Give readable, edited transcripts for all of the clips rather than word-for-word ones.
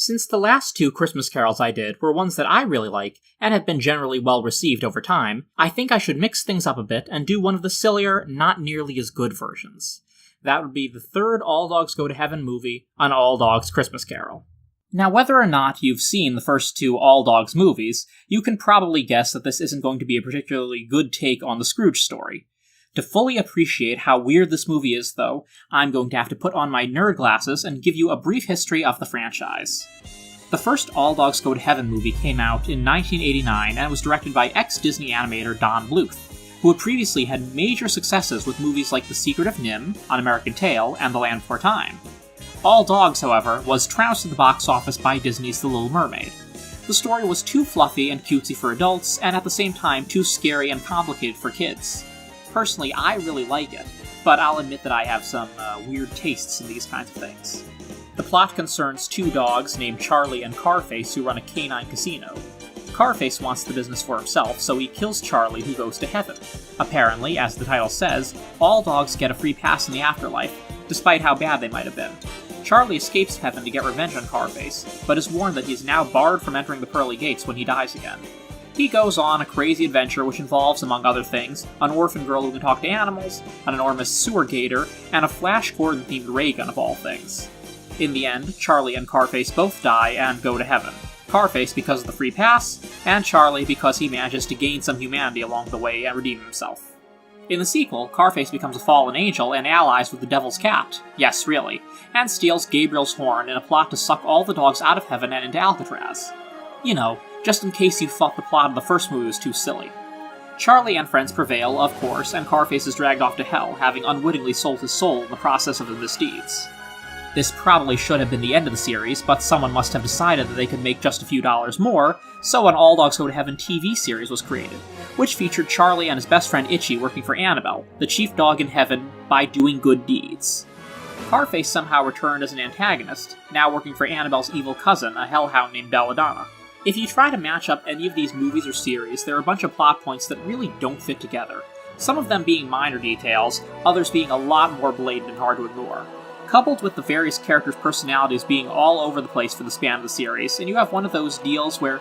Since the last two Christmas carols I did were ones that I really like, and have been generally well received over time, I think I should mix things up a bit and do one of the sillier, not nearly as good versions. That would be the third All Dogs Go to Heaven movie, An All Dogs Christmas Carol. Now, whether or not you've seen the first two All Dogs movies, you can probably guess that this isn't going to be a particularly good take on the Scrooge story. To fully appreciate how weird this movie is, though, I'm going to have to put on my nerd glasses and give you a brief history of the franchise. The first All Dogs Go to Heaven movie came out in 1989 and was directed by ex-Disney animator Don Bluth, who had previously had major successes with movies like The Secret of NIMH, An American Tail, and The Land Before Time. All Dogs, however, was trounced at the box office by Disney's The Little Mermaid. The story was too fluffy and cutesy for adults, and at the same time too scary and complicated for kids. Personally, I really like it, but I'll admit that I have some weird tastes in these kinds of things. The plot concerns two dogs named Charlie and Carface who run a canine casino. Carface wants the business for himself, so he kills Charlie, who goes to heaven. Apparently, as the title says, all dogs get a free pass in the afterlife, despite how bad they might have been. Charlie escapes heaven to get revenge on Carface, but is warned that he's now barred from entering the pearly gates when he dies again. He goes on a crazy adventure which involves, among other things, an orphan girl who can talk to animals, an enormous sewer gator, and a Flash Gordon-themed ray gun of all things. In the end, Charlie and Carface both die and go to heaven. Carface because of the free pass, and Charlie because he manages to gain some humanity along the way and redeem himself. In the sequel, Carface becomes a fallen angel and allies with the Devil's Cat, yes really, and steals Gabriel's horn in a plot to suck all the dogs out of heaven and into Alcatraz. You know, just in case you thought the plot of the first movie was too silly. Charlie and friends prevail, of course, and Carface is dragged off to hell, having unwittingly sold his soul in the process of his misdeeds. This probably should have been the end of the series, but someone must have decided that they could make just a few dollars more, so an All Dogs Go to Heaven TV series was created, which featured Charlie and his best friend Itchy working for Annabelle, the chief dog in heaven, by doing good deeds. Carface somehow returned as an antagonist, now working for Annabelle's evil cousin, a hellhound named Belladonna. If you try to match up any of these movies or series, there are a bunch of plot points that really don't fit together, some of them being minor details, others being a lot more blatant and hard to ignore. Coupled with the various characters' personalities being all over the place for the span of the series, and you have one of those deals where,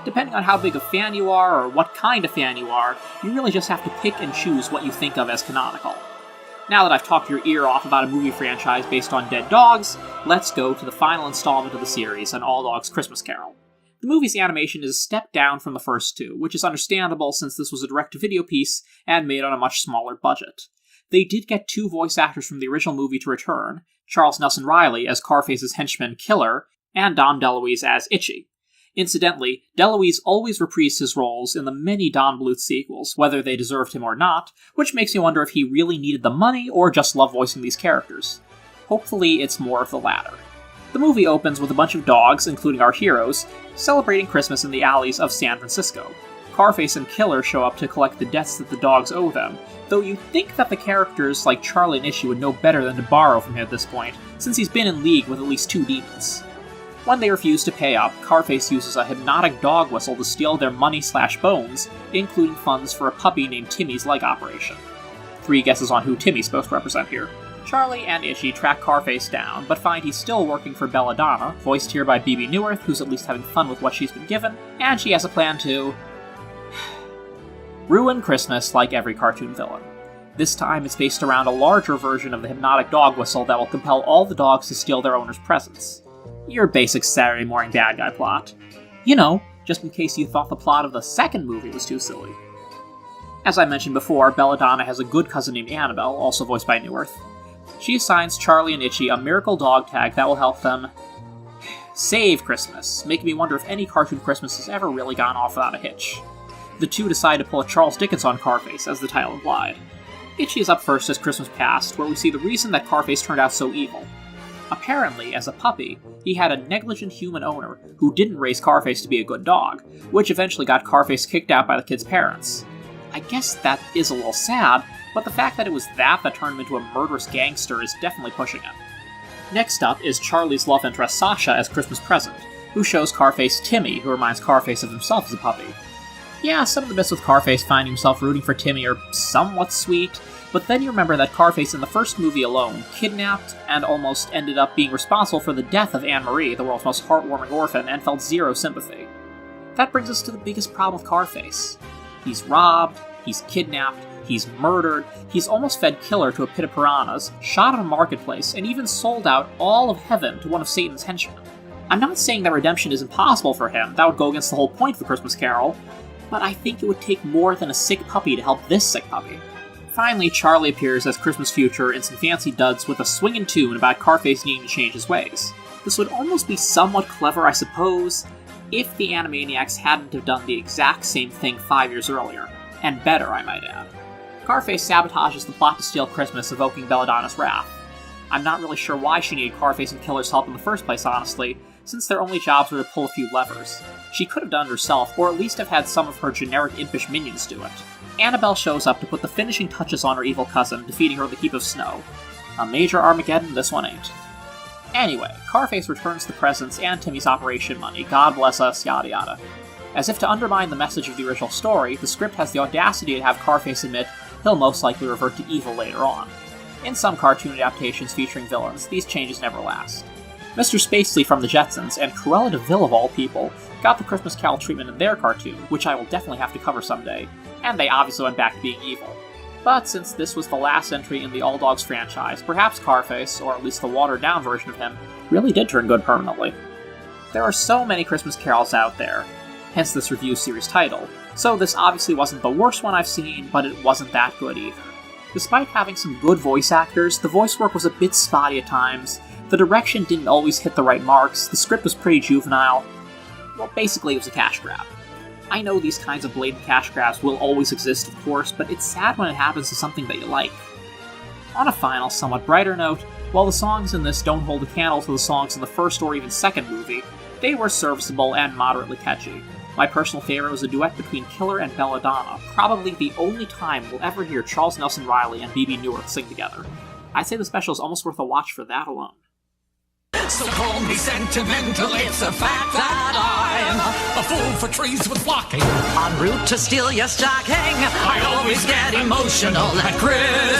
depending on how big a fan you are or what kind of fan you are, you really just have to pick and choose what you think of as canonical. Now that I've talked your ear off about a movie franchise based on dead dogs, let's go to the final installment of the series, An All Dogs Christmas Carol. The movie's animation is a step down from the first two, which is understandable since this was a direct-to-video piece and made on a much smaller budget. They did get two voice actors from the original movie to return, Charles Nelson Riley as Carface's henchman Killer, and Dom DeLuise as Itchy. Incidentally, DeLuise always reprised his roles in the many Don Bluth sequels, whether they deserved him or not, which makes me wonder if he really needed the money or just loved voicing these characters. Hopefully it's more of the latter. The movie opens with a bunch of dogs, including our heroes, celebrating Christmas in the alleys of San Francisco. Carface and Killer show up to collect the debts that the dogs owe them, though you'd think that the characters like Charlie and Itchy would know better than to borrow from him at this point, since he's been in league with at least two demons. When they refuse to pay up, Carface uses a hypnotic dog whistle to steal their money/bones, including funds for a puppy named Timmy's leg operation. 3 guesses on who Timmy's supposed to represent here. Charlie and Itchy track Carface down, but find he's still working for Belladonna, voiced here by Bebe Neuwirth, who's at least having fun with what she's been given, and she has a plan to ruin Christmas like every cartoon villain. This time it's based around a larger version of the hypnotic dog whistle that will compel all the dogs to steal their owner's presents. Your basic Saturday morning bad guy plot. You know, just in case you thought the plot of the second movie was too silly. As I mentioned before, Belladonna has a good cousin named Annabelle, also voiced by Neuwirth. She assigns Charlie and Itchy a miracle dog tag that will help them save Christmas, making me wonder if any cartoon Christmas has ever really gone off without a hitch. The two decide to pull a Charles Dickens on Carface, as the title implied. Itchy is up first as Christmas Past, where we see the reason that Carface turned out so evil. Apparently, as a puppy, he had a negligent human owner who didn't raise Carface to be a good dog, which eventually got Carface kicked out by the kid's parents. I guess that is a little sad, but the fact that it was that turned him into a murderous gangster is definitely pushing it. Next up is Charlie's love interest Sasha as Christmas Present, who shows Carface Timmy, who reminds Carface of himself as a puppy. Yeah, some of the bits with Carface finding himself rooting for Timmy are somewhat sweet, but then you remember that Carface in the first movie alone kidnapped and almost ended up being responsible for the death of Anne-Marie, the world's most heartwarming orphan, and felt zero sympathy. That brings us to the biggest problem with Carface. He's robbed, he's kidnapped, he's murdered, he's almost fed killer to a pit of piranhas, shot on a marketplace, and even sold out all of heaven to one of Satan's henchmen. I'm not saying that redemption is impossible for him, that would go against the whole point of The Christmas Carol, but I think it would take more than a sick puppy to help this sick puppy. Finally, Charlie appears as Christmas Future in some fancy duds with a swinging tune about Carface needing to change his ways. This would almost be somewhat clever, I suppose, if the Animaniacs hadn't have done the exact same thing 5 years earlier. And better, I might add. Carface sabotages the plot to steal Christmas, evoking Belladonna's wrath. I'm not really sure why she needed Carface and Killer's help in the first place, honestly, since their only jobs were to pull a few levers. She could have done it herself, or at least have had some of her generic impish minions do it. Annabelle shows up to put the finishing touches on her evil cousin, defeating her with a heap of snow. A major Armageddon this one ain't. Anyway, Carface returns the presents and Timmy's operation money, God bless us, yada yada. As if to undermine the message of the original story, the script has the audacity to have Carface admit he'll most likely revert to evil later on. In some cartoon adaptations featuring villains, these changes never last. Mr. Spacely from the Jetsons, and Cruella de Vil of all people, got the Christmas Carol treatment in their cartoon, which I will definitely have to cover someday, and they obviously went back to being evil. But since this was the last entry in the All Dogs franchise, perhaps Carface, or at least the watered-down version of him, really did turn good permanently. There are so many Christmas carols out there, hence this review series title, so this obviously wasn't the worst one I've seen, but it wasn't that good either. Despite having some good voice actors, the voice work was a bit spotty at times, the direction didn't always hit the right marks, the script was pretty juvenile. Well, basically it was a cash grab. I know these kinds of blatant cash grabs will always exist, of course, but it's sad when it happens to something that you like. On a final, somewhat brighter note, while the songs in this don't hold a candle to the songs in the first or even second movie, they were serviceable and moderately catchy. My personal favorite was a duet between Killer and Belladonna, probably the only time we'll ever hear Charles Nelson Riley and Bebe Neuwirth sing together. I'd say the special is almost worth a watch for that alone. So call me sentimental, it's a fact that I'm a fool for trees with flocking. En route to steal your stocking, I always get emotional at Christmas.